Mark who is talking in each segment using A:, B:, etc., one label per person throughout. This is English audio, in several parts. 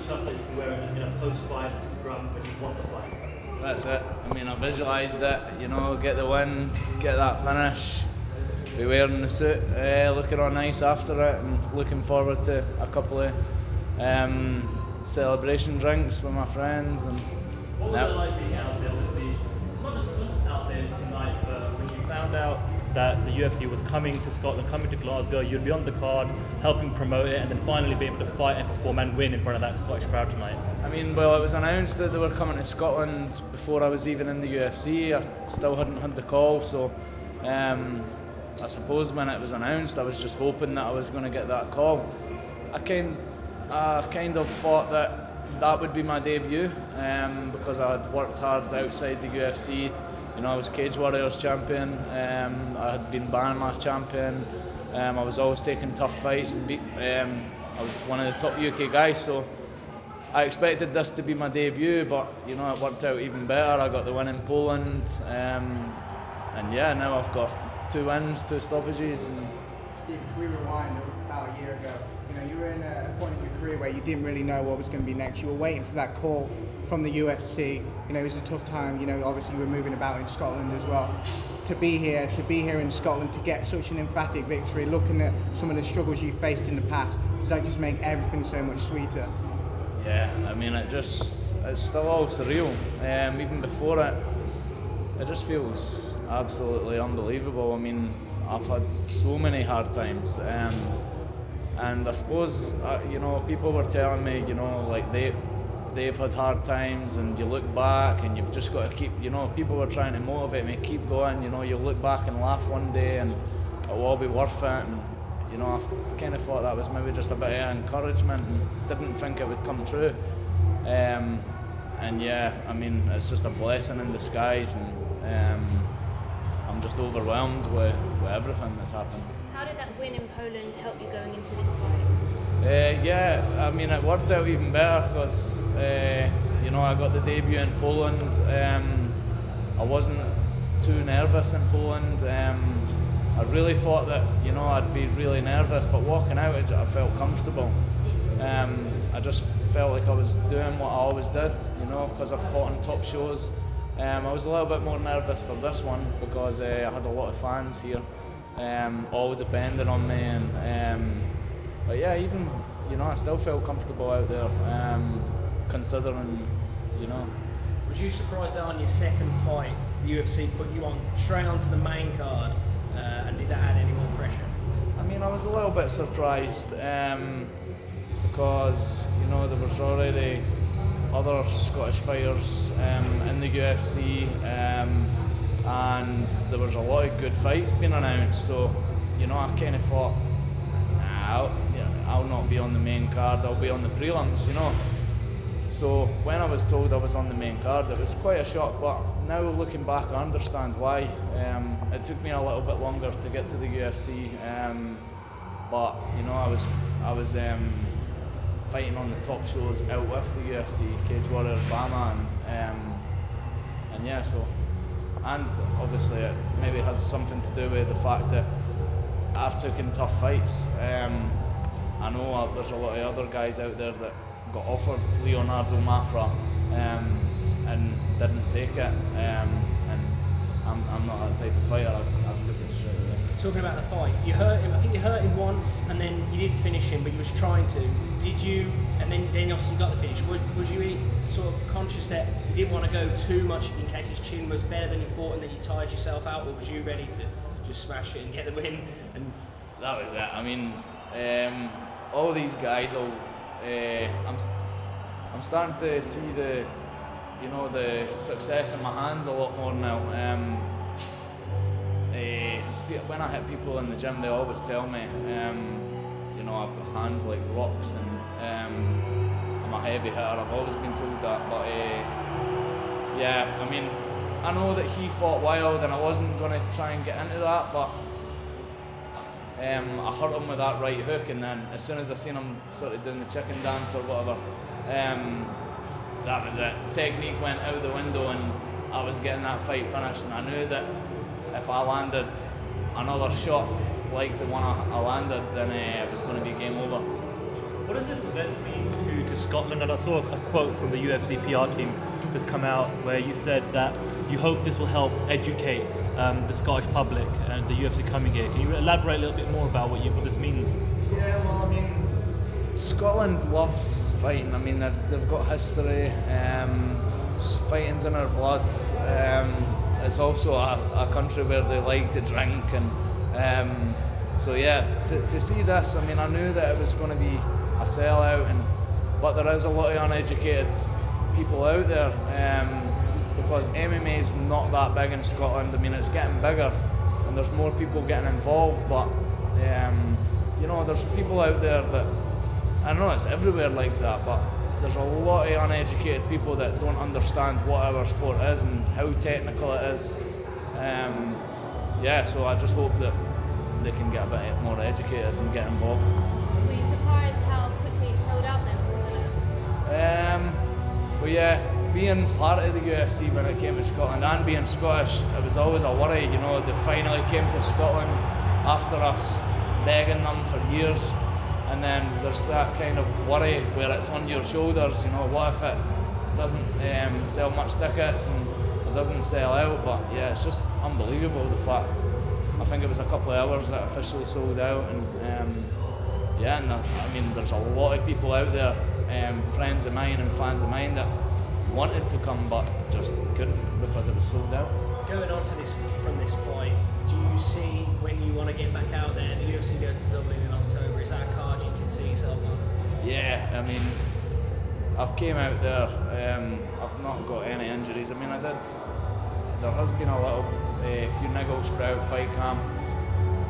A: stuff that you can wear in a post-fight scrum when you want the fight.
B: That's it. I mean, I visualised it, you know, get the win, get that finish, be wearing the suit, looking all nice after it, and looking forward to a couple of celebration drinks with my friends. And
A: what was it like being out there, obviously, not just out there tonight, but when you found out that the UFC was coming to Scotland, coming to Glasgow, you'd be on the card, helping promote it, and then finally be able to fight and perform and win in front of that Scottish crowd tonight?
B: I mean, well, it was announced that they were coming to Scotland before I was even in the UFC. I still hadn't had the call, so I suppose when it was announced, I was just hoping that I was going to get that call. I kind of thought that would be my debut because I had worked hard outside the UFC. You know, I was Cage Warriors champion. I had been Bandmaster champion. I was always taking tough fights and I was one of the top UK guys, so I expected this to be my debut, but you know, it worked out even better. I got the win in Poland, and yeah, now I've got 2 wins, 2 stoppages. And
C: Steve, if we rewind about a year ago, you know, you were in a point in your career where you didn't really know what was going to be next. You were waiting for that call from the UFC. You know, it was a tough time. You know, obviously you were moving about in Scotland as well. To be here in Scotland, to get such an emphatic victory, looking at some of the struggles you faced in the past, does that just make everything so much sweeter?
B: Yeah, I mean, it's still all surreal. Even before it just feels absolutely unbelievable. I mean, I've had so many hard times, and I suppose you know, people were telling me, you know, like they've had hard times, and you look back and you've just got to keep, you know, people were trying to motivate me, keep going. You know, you'll look back and laugh one day, and it'll all be worth it. And you know, I kind of thought that was maybe just a bit of encouragement, and didn't think it would come true. And yeah, I mean, it's just a blessing in disguise, and I'm just overwhelmed with everything that's happened.
D: How did that win in Poland help you going into this fight?
B: Yeah, I mean, it worked out even better because you know, I got the debut in Poland. I wasn't too nervous in Poland. I really thought that, you know, I'd be really nervous, but walking out, I felt comfortable. I just felt like I was doing what I always did, you know, because I've fought on top shows. I was a little bit more nervous for this one because I had a lot of fans here, all depending on me. But yeah, even, you know, I still felt comfortable out there, considering, you know.
E: Was you surprised that on your second fight, the UFC put you on straight onto the main card, and did that add any more pressure?
B: I mean, I was a little bit surprised because, you know, there was already other Scottish fighters in the UFC, and there was a lot of good fights being announced, so, you know, I kind of thought, nah, I'll not be on the main card, I'll be on the prelims, you know. So when I was told I was on the main card, it was quite a shock, but now looking back I understand why. It took me a little bit longer to get to the UFC, but you know, I was fighting on the top shows out with the UFC, Cage Warriors, Bama, and yeah, so, and obviously it maybe has something to do with the fact that I've taken tough fights. I know there's a lot of other guys out there that got offered Leonardo Mafra and didn't take it, and I'm not that type of fighter. I've took it straight away.
E: Talking about the fight, you hurt him. I think you hurt him once, and then you didn't finish him, but you was trying to. Did you? And then obviously you got the finish. Was you sort of conscious that you didn't want to go too much in case his chin was better than you thought, and that you tired yourself out, or was you ready to just smash it and get the win? And
B: that was it. I mean, all these guys, I'm starting to see the, you know, the success in my hands a lot more now. When I hit people in the gym, they always tell me, you know, I've got hands like rocks, and I'm a heavy hitter. I've always been told that, but yeah, I mean, I know that he fought wild, and I wasn't going to try and get into that, but I hurt him with that right hook, and then as soon as I seen him sort of doing the chicken dance or whatever, that was it. Technique went out the window, and I was getting that fight finished, and I knew that if I landed another shot like the one I landed, then it was going to be game over.
A: What does this event mean to Scotland? And I saw a quote from the UFC PR team that's come out where you said that you hope this will help educate the Scottish public and the UFC coming here. Can you elaborate a little bit more about what this means?
B: Yeah, well, I mean, Scotland loves fighting. I mean, they've got history. Fighting's in our blood. It's also a country where they like to drink, and so yeah, to see this, I mean, I knew that it was going to be a sellout, but there is a lot of uneducated people out there, because MMA is not that big in Scotland. I mean, it's getting bigger, and there's more people getting involved, but you know, there's people out there that, I know it's everywhere like that, but there's a lot of uneducated people that don't understand what our sport is and how technical it is. Yeah, so I just hope that they can get a bit more educated and get involved.
D: Were you surprised how quickly it sold out then, wasn't it?
B: Well, yeah, being part of the UFC when it came to Scotland and being Scottish, it was always a worry. You know, they finally came to Scotland after us begging them for years. And then there's that kind of worry where it's on your shoulders, you know, what if it doesn't sell much tickets and it doesn't sell out? But yeah, it's just unbelievable, the fact. I think it was a couple of hours that officially sold out, and yeah, and I mean, there's a lot of people out there, friends of mine and fans of mine, that wanted to come but just couldn't because it was sold out.
E: Going on to this, from this fight, do you see when you want to get back out there, the UFC go to Dublin in October, is that a card you can see yourself on?
B: Yeah, I mean, I've came out there, I've not got any injuries. I mean, there has been a few niggles throughout fight camp.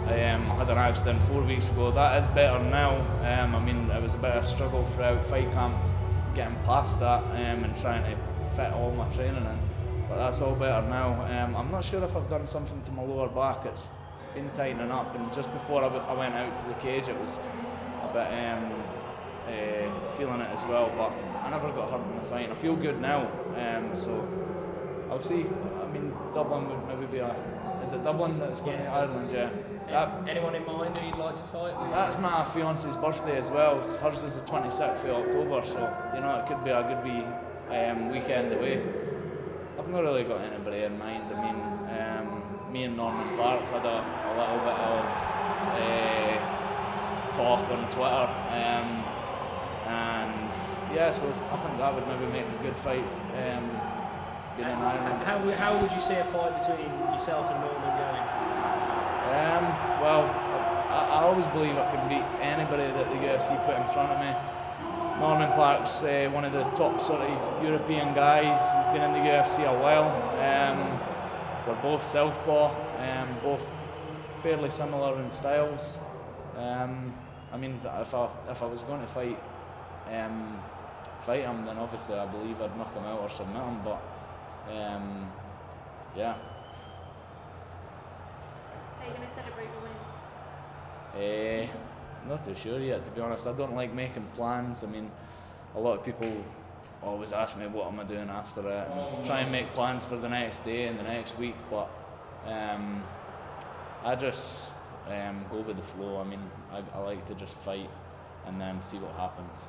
B: I had an accident 4 weeks ago. That is better now. I mean, it was a bit of a struggle throughout fight camp, getting past that and trying to fit all my training in. But that's all better now. I'm not sure if I've done something to my lower back. It's been tightening up, and just before I went out to the cage, it was a bit feeling it as well. But I never got hurt in the fight. I feel good now, so I'll see. I mean, Dublin would maybe be is it Dublin that's going to Ireland? Yeah.
E: Anyone in mind who you'd like to fight?
B: That's my fiance's birthday as well. Hers is the 26th of October, so you know, it could be a good wee weekend away. I've not really got anybody in mind. I mean, me and Norman Clark had a little bit of talk on Twitter, and yeah, so I think that would maybe make a good fight.
E: How would you see a fight between yourself and Norman going?
B: Well, I always believe I can beat anybody that the UFC put in front of me. Norman Clark's one of the top sort of European guys. He's been in the UFC a while. We're both southpaw, both fairly similar in styles. I mean, if I was going to fight him, then obviously I believe I'd knock him out or submit him. But yeah.
D: How are you going to celebrate the win?
B: Not too sure yet, to be honest. I don't like making plans. I mean, a lot of people always ask me what am I doing after it, and try and make plans for the next day and the next week, but I just go with the flow. I mean, I like to just fight and then see what happens.